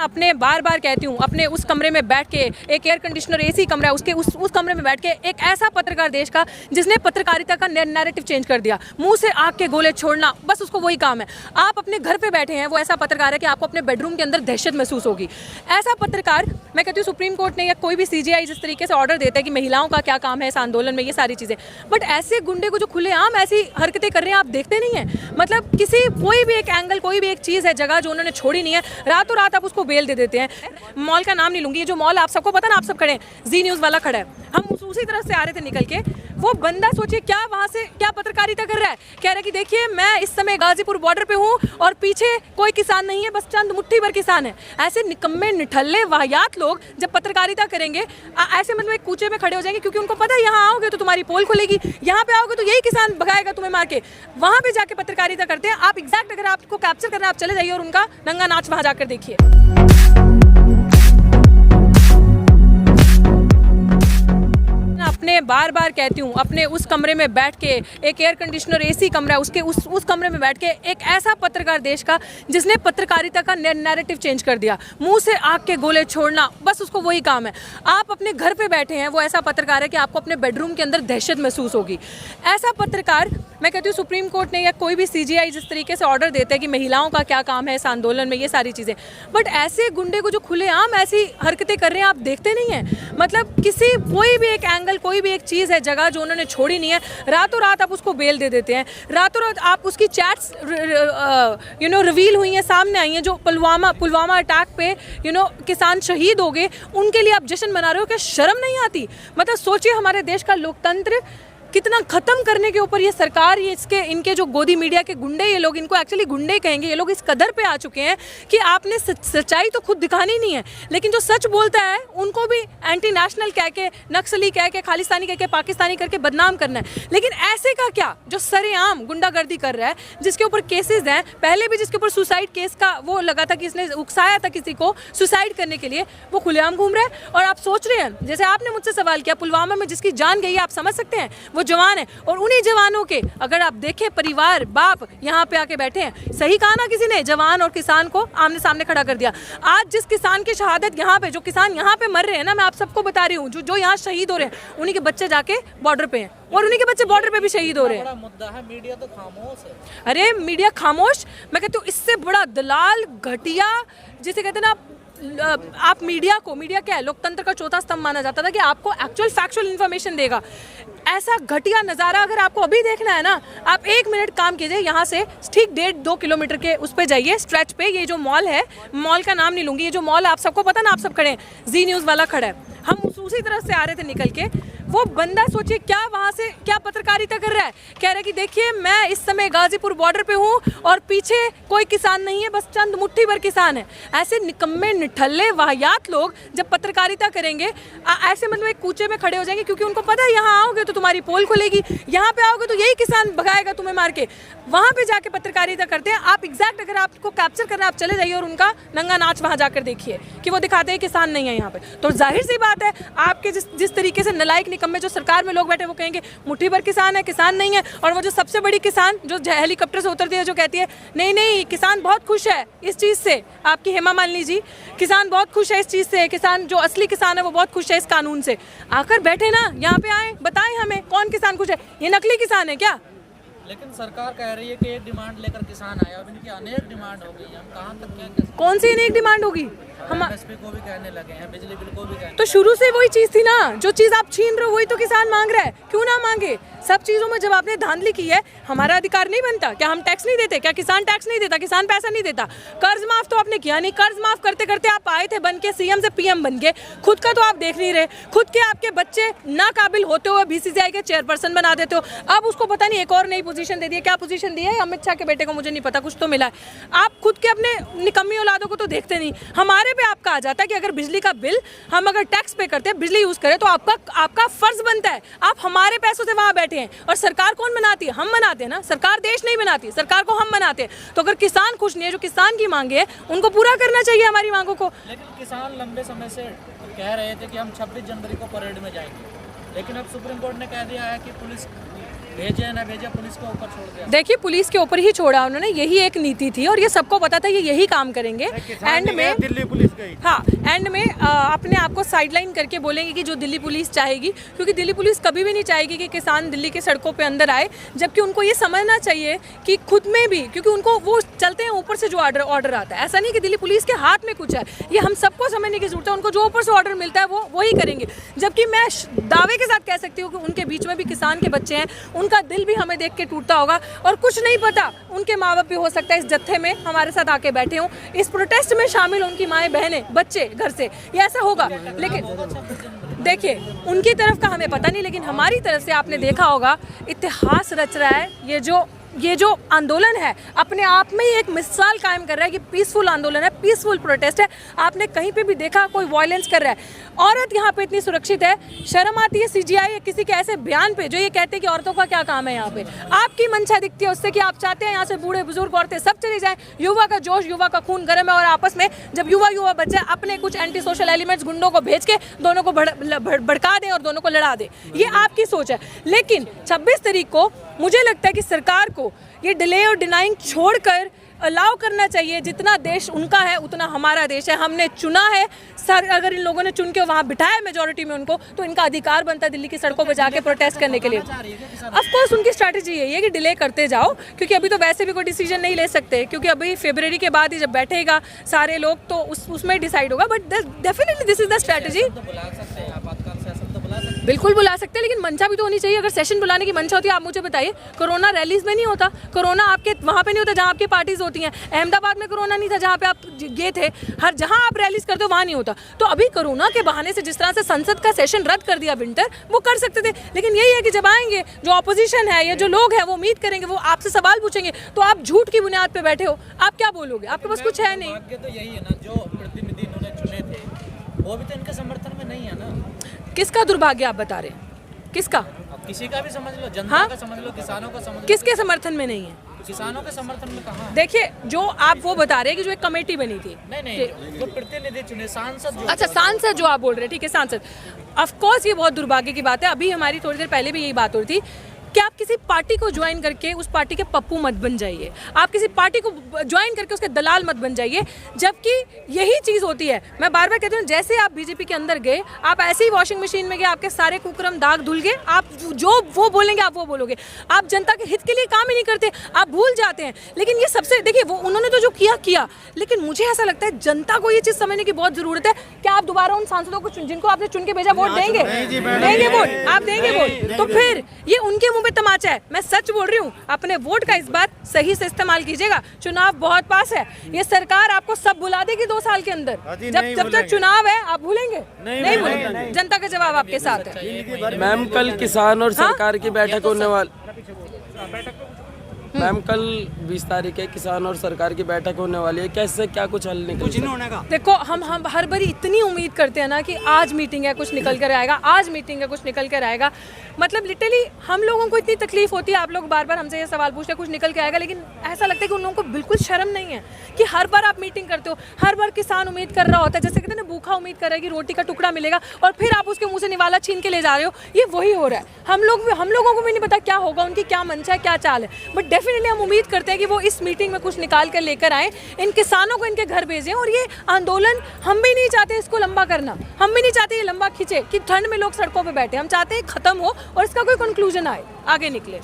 अपने बार बार कहती हूँ, अपने उस कमरे में बैठ के, एक एयर कंडीशनर एसी कमरा है, उसके उस कमरे में बैठ के एक ऐसा पत्रकार देश का जिसने पत्रकारिता का नैरेटिव चेंज कर दिया, मुंह से आग के गोले छोड़ना, बस उसको वही काम है। आप अपने घर पे बैठे हैं, वो ऐसा पत्रकार है कि आपको अपने बेडरूम के अंदर दहशत महसूस होगी। ऐसा पत्रकार, मैं कहती हूँ सुप्रीम कोर्ट ने या कोई भी सीजीआई जिस तरीके से ऑर्डर देता है कि महिलाओं का क्या काम है इस आंदोलन में, ये सारी चीज़ें, बट ऐसे गुंडे को जो खुलेआम ऐसी हरकतें कर रहे हैं आप देखते नहीं हैं। मतलब किसी कोई भी एक एंगल, कोई भी एक चीज़ है, जगह जो उन्होंने छोड़ी नहीं है, रातों रात आप उसको बेल दे देते हैं। मॉल का नाम नहीं लूंगी, ये जो मॉल आप सबको पता ना, आप सब खड़े हैं, जी न्यूज़ वाला खड़ा है, हम उसी तरफ से आ रहे थे निकल के, वो बंदा सोचिए क्या वहाँ से क्या पत्रकारिता कर रहा है, कह रहा है कि देखिए मैं इस समय गाजीपुर बॉर्डर पे हूँ और पीछे कोई किसान नहीं है, बस चंद मुट्ठी भर किसान है। ऐसे निकम्मे निठल्ले वाहियात लोग जब पत्रकारिता करेंगे ऐसे मतलब एक कूचे में खड़े हो जाएंगे, क्योंकि उनको पता है यहाँ आओगे तो तुम्हारी पोल खुलेगी, यहाँ पे आओगे तो यही किसान भगाएगा तुम्हें मार के, वहाँ पे जाके पत्रकारिता करते हैं। आप एग्जैक्ट अगर आपको कैप्चर करना, आप चले जाइए और उनका नंगा नाच वहाँ जाकर देखिए। अपने बार बार कहती हूँ, अपने उस कमरे में बैठ के, एक एयर कंडीशनर एसी कमरा है, उसके उस कमरे में बैठ के एक ऐसा पत्रकार देश का जिसने पत्रकारिता का नैरेटिव चेंज कर दिया, मुंह से आग के गोले छोड़ना, बस उसको वही काम है। आप अपने घर पे बैठे हैं, वो ऐसा पत्रकार है कि आपको अपने बेडरूम के अंदर दहशत महसूस होगी। ऐसा पत्रकार, मैं कहती हूँ सुप्रीम कोर्ट ने या कोई भी सीजीआई जिस तरीके से ऑर्डर देता है कि महिलाओं का क्या काम है इस आंदोलन में, ये सारी चीज़ें, बट ऐसे गुंडे को जो खुलेआम ऐसी हरकतें कर रहे हैं आप देखते नहीं हैं। मतलब किसी कोई भी एक एंगल, कोई भी एक चीज़ है, जगह जो उन्होंने छोड़ी नहीं है, रातों रात आप उसको बेल दे देते हैं। रातों रात आप उसकी चैट्स रिवील हुई हैं, सामने आई हैं, जो पुलवामा अटैक पे किसान शहीद हो गए, उनके लिए आप जश्न मना रहे हो, क्या शर्म नहीं आती? मतलब सोचिए हमारे देश का लोकतंत्र कितना खत्म करने के ऊपर ये सरकार, ये इनके जो गोदी मीडिया के गुंडे, ये लोग इनको एक्चुअली गुंडे कहेंगे, ये लोग इस कदर पे आ चुके हैं कि आपने सच्चाई तो खुद दिखानी नहीं है, लेकिन जो सच बोलता है उनको भी एंटी नेशनल कह के, नक्सली कह के, खालिस्तानी कह के, पाकिस्तानी करके बदनाम करना है। लेकिन ऐसे का क्या जो सरेआम गुंडागर्दी कर रहा है, जिसके ऊपर केसेस हैं, पहले भी जिसके ऊपर सुसाइड केस का वो लगा था कि इसने उकसाया था किसी को सुसाइड करने के लिए, वो खुलेआम घूम रहा है। और आप सोच रहे हैं, जैसे आपने मुझसे सवाल किया, पुलवामा में जिसकी जान गई है, आप समझ सकते हैं वो जवान है, और उन्हीं जवानों के अगर आप देखें परिवार, बाप यहाँ पे आके बैठे हैं। सही कहा ना किसी ने, जवान और किसान को आमने सामने खड़ा कर दिया। आज जिस किसान की शहादत यहाँ पे, जो किसान यहाँ पे मर रहे हैं ना, मैं आप सबको बता रही हूँ, जो यहाँ शहीद हो रहे हैं, उन्हीं के बच्चे जाके बॉर्डर पे हैं, और उन्हीं के बच्चे बॉर्डर पे भी शहीद हो रहे हैं। मुद्दा है, मीडिया तो खामोश है। अरे मीडिया खामोश, मैं कहती हूँ इससे बड़ा दलाल, घटिया, जिसे कहते हैं ना, आप मीडिया क्या है, लोकतंत्र का चौथा स्तंभ माना जाता था कि आपको एक्चुअल फैक्चुअल इन्फॉर्मेशन देगा। ऐसा घटिया नज़ारा अगर आपको अभी देखना है ना, आप 1 मिनट काम कीजिए, यहाँ से ठीक 1.5-2 किलोमीटर के उस पर जाइए, स्ट्रेच पे, ये जो मॉल है, मॉल का नाम नहीं लूंगी, ये जो मॉल आप सबको पता ना, आप सब खड़े हैं, जी न्यूज़ वाला खड़ा है, हम उसी तरफ से आ रहे थे निकल के, वो बंदा सोचिए क्या वहाँ से क्या पत्रकारिता कर रहा है, कह रहा है कि देखिए मैं इस समय गाजीपुर बॉर्डर पे हूँ और पीछे कोई किसान नहीं है, बस चंद मुट्ठी भर किसान है। ऐसे निकम्मे निठल्ले वाहियात लोग जब पत्रकारिता करेंगे ऐसे मतलब एक कूचे में खड़े हो जाएंगे, क्योंकि उनको पता है यहाँ आओगे तो तुम्हारी पोल खुलेगी, यहाँ पे आओगे तो यही किसान भगाएगा तुम्हें मार के, वहाँ पे जाके पत्रकारिता करते हैं। आप एग्जैक्ट अगर आपको कैप्चर करना, आप चले जाइए और उनका नंगा नाच वहाँ जाकर देखिए कि वो दिखाते हैं किसान नहीं है यहाँ पे। तो जाहिर सी बात है, आपके जिस तरीके से नलायक निकम्मे जो सरकार में लोग बैठे, वो कहेंगे मुट्ठी भर किसान है, किसान नहीं है। और वो जो सबसे बड़ी किसान जो हेलीकॉप्टर से उतरती है, जो कहती है नहीं किसान बहुत खुश है इस चीज़ से, आपकी हेमा मालिनी जी, किसान बहुत खुश है इस चीज़ से, किसान जो असली किसान है वो बहुत खुश है इस कानून से। आकर बैठे ना, यहाँ पे आए, बताएं हमें कौन किसान खुश है, ये नकली किसान है क्या? लेकिन सरकार कह रही है कि एक डिमांड लेकर किसान आया, अब इनकी अनेक डिमांड हो गई, हम कहाँ तक क्या, कौन सी अनेक डिमांड होगी? हम एमएसपी को भी कहने लगे हैं, बिजली बिल को भी कहने। तो शुरू से वही चीज़ थी ना, जो चीज़ आप छीन रहे हो वही तो किसान मांग रहा है, क्यों ना मांगे? सब चीज़ों में जब आपने धांधली की है, हमारा अधिकार नहीं बनता क्या? हम टैक्स नहीं देते क्या? किसान टैक्स नहीं देता, किसान पैसा नहीं देता? कर्ज माफ तो आपने किया नहीं, कर्ज माफ करते करते आप आए थे बन के सीएम से पीएम बन गए, खुद का तो आप देख नहीं रहे, खुद के आपके बच्चे ना काबिल होते हुए बीसीसीआई के चेयरपर्सन बना देते हो। अब उसको पता नहीं एक और नई पोजीशन दे दी है, क्या पोजीशन दी है अमित शाह के बेटे को, मुझे नहीं पता, कुछ तो मिला है। आप खुद के अपने निकम्मी औलादों को तो देखते नहीं। हमारे पे आपका आ जाता है कि अगर बिजली का बिल हम अगर टैक्स पे करते हैं, बिजली यूज करें, तो आपका फर्ज बनता है, आप हमारे पैसों से वहां बैठे हैं। और सरकार कौन बनाती है? हम बनाते हैं ना, सरकार देश नहीं बनाती, सरकार को हम बनाते हैं। तो अगर किसान खुश नहीं है, जो किसान की मांगे है उनको पूरा करना चाहिए हमारी मांगों को। लेकिन किसान लंबे समय से कह रहे थे कि हम 26 जनवरी को परेड में जाएंगे, लेकिन अब सुप्रीम कोर्ट ने कह दिया है कि पुलिस भेजे ना भेजे, पुलिस को ऊपर छोड़ दिया। देखिए पुलिस के ऊपर ही छोड़ा उन्होंने, यही एक नीति थी और ये सबको पता था ये यही काम करेंगे। एंड में दिल्ली पुलिस गई, हाँ एंड में अपने आप को साइडलाइन करके बोलेंगे कि जो दिल्ली पुलिस चाहेगी, क्योंकि दिल्ली पुलिस कभी भी नहीं चाहेगी कि किसान दिल्ली के सड़कों पे अंदर आए, जबकि उनको ये समझना चाहिए कि खुद में भी, क्योंकि उनको वो चलते हैं ऊपर से जो ऑर्डर आता है, ऐसा नहीं कि दिल्ली पुलिस के हाथ में कुछ है, ये हम सबको समझने की जरूरत है। उनको जो ऊपर से ऑर्डर मिलता है वो ही करेंगे। जबकि मैं दावे के साथ कह सकती हूँ कि उनके बीच में भी किसान के बच्चे हैं, उनका दिल भी हमें देख के टूटता होगा और कुछ नहीं पता उनके माँ बाप भी हो सकता है इस जत्थे में हमारे साथ आके बैठे हों, इस प्रोटेस्ट में शामिल उनकी माएँ बहनें बच्चे घर से, ये ऐसा होगा। लेकिन देखिए उनकी तरफ का हमें पता नहीं, लेकिन हमारी तरफ से आपने देखा होगा इतिहास रच रहा है। ये जो आंदोलन है अपने आप में ही एक मिसाल कायम कर रहा है कि पीसफुल आंदोलन है, पीसफुल प्रोटेस्ट है। आपने कहीं पे भी देखा कोई वायलेंस कर रहा है? औरत यहाँ पे इतनी सुरक्षित है, शर्म आती है सीजीआई किसी के ऐसे बयान पे जो ये कहते हैं कि औरतों का क्या काम है यहाँ पे। आपकी मंशा दिखती है उससे कि आप चाहते हैं यहाँ से बूढ़े बुजुर्ग औरतें सब चली जाएं, युवा का जोश, युवा का खून गर्म है और आपस में जब युवा बच्चे अपने कुछ एंटी सोशल एलिमेंट्स गुंडों को भेज के दोनों को भड़का दें और दोनों को लड़ा दें, ये आपकी सोच है। लेकिन 26 तारीख को मुझे लगता है कि सरकार को ये डिले और डिनाइंग छोड़कर अलाउ करना चाहिए। जितना देश उनका है उतना हमारा देश है, हमने चुना है सर। अगर इन लोगों ने चुन के वहाँ बिठाया मेजोरिटी में उनको, तो इनका अधिकार बनता है दिल्ली की सड़कों पे जाके प्रोटेस्ट करने के लिए। ऑफ कोर्स उनकी स्ट्रैटेजी यही है कि डिले करते जाओ, क्योंकि अभी तो वैसे भी कोई डिसीजन नहीं ले सकते, क्योंकि अभी फरवरी के बाद ही जब बैठेगा सारे लोग तो उसमें डिसाइड होगा। But definitely this is the strategy. बिल्कुल बुला सकते हैं, लेकिन मंशा भी तो होनी चाहिए। अगर सेशन बुलाने की मंशा होती है, आप मुझे बताइए, कोरोना रैलीज में नहीं होता, कोरोना आपके वहाँ पे नहीं होता जहाँ आपकी पार्टीज होती हैं। अहमदाबाद में कोरोना नहीं था जहाँ पे आप गए थे, हर जहाँ आप रैलीज करते हो वहाँ नहीं होता। तो अभी कोरोना के बहाने से जिस तरह से संसद का सेशन रद्द कर दिया विंटर, वो कर सकते थे। लेकिन यही है कि जब आएंगे जो ऑपोजिशन है या जो लोग हैं वो उम्मीद करेंगे, वो आपसे सवाल पूछेंगे, तो आप झूठ की बुनियाद पर बैठे हो, आप क्या बोलोगे? आपके पास कुछ है नहीं। तो यही है ना, जो प्रतिनिधि इन्होंने चुने थे वो भी तो इनके समर्थन में नहीं है ना। किसका दुर्भाग्य आप बता रहे हैं? किसका? किसी का भी समझ लो, जनता हाँ? का समझ लो, किसानों का समझ लो। किसके समर्थन में नहीं है? किसानों के समर्थन में कहाँ? देखिए जो आप वो बता रहे हैं कि जो एक कमेटी बनी थी, नहीं, जो प्रतिनिधि चुने, सांसद जो, अच्छा सांसद जो आप बोल रहे हैं, ठीक है सांसद। ऑफ कोर्स ये बहुत दुर्भाग्य की बात है। अभी हमारी थोड़ी देर पहले भी यही बात हो रही थी कि आप किसी पार्टी को ज्वाइन करके उस पार्टी के पप्पू मत बन जाइए, आप किसी पार्टी को ज्वाइन करके उसके दलाल मत बन जाइए, जबकि यही चीज़ होती है। मैं बार बार कहती हूँ, जैसे आप बीजेपी के अंदर गए, आप ऐसे ही वॉशिंग मशीन में गए, आपके सारे कुकर्म दाग धुल गए, आप जो वो बोलेंगे आप वो बोलोगे, आप जनता के हित के लिए काम ही नहीं करते, आप भूल जाते हैं। लेकिन ये सबसे देखिए, वो उन्होंने तो जो किया, लेकिन मुझे ऐसा लगता है जनता को ये चीज़ समझने की बहुत ज़रूरत है कि आप दोबारा उन सांसदों को जिनको आपने चुन के भेजा वोट देंगे वोट, आप देंगे वोट, तो फिर ये उनके में तमाचा है। मैं सच बोल रही हूँ, अपने वोट का इस बार सही से इस्तेमाल कीजिएगा। चुनाव बहुत पास है, ये सरकार आपको सब भुला देगी 2 साल के अंदर। जब तक चुनाव है आप भूलेंगे? नहीं भूलेंगे। जनता का जवाब आपके साथ है। मैम कल किसान और सरकार की बैठक होने वाली, मैम कल 20 तारीख है, किसान और सरकार की बैठक होने वाली है, कैसे क्या कुछ हल निकल सकता है? देखो हम हर बार इतनी उम्मीद करते हैं ना कि आज मीटिंग है कुछ निकल कर आएगा, आज मीटिंग है कुछ निकल कर आएगा। मतलब लिटरली हम लोगों को इतनी तकलीफ होती है, आप लोग बार बार हमसे ये सवाल पूछते हैं कुछ निकल के आएगा, लेकिन ऐसा लगता है कि उन लोगों को बिल्कुल शर्म नहीं है कि हर बार आप मीटिंग करते हो, हर बार किसान उम्मीद कर रहा होता है, जैसे कहते हैं ना भूखा उम्मीद कर रहा है कि रोटी का टुकड़ा मिलेगा, और फिर आप उसके मुँह से निवाला छीन के ले जा रहे हो। ये वही हो रहा है। हम लोगों को भी नहीं पता क्या होगा, उनकी क्या मंशा है, क्या चाल है, बट डेफिनेटली हम उम्मीद करते हैं कि वो इस मीटिंग में कुछ निकाल कर लेकर आए, इन किसानों को इनके घर भेजें। और ये आंदोलन हम भी नहीं चाहते इसको लंबा करना, हम भी नहीं चाहते ये लंबा खींचे कि ठंड में लोग सड़कों पे बैठे। हम चाहते हैं खत्म हो और इसका कोई कंक्लूजन आए, आगे निकले।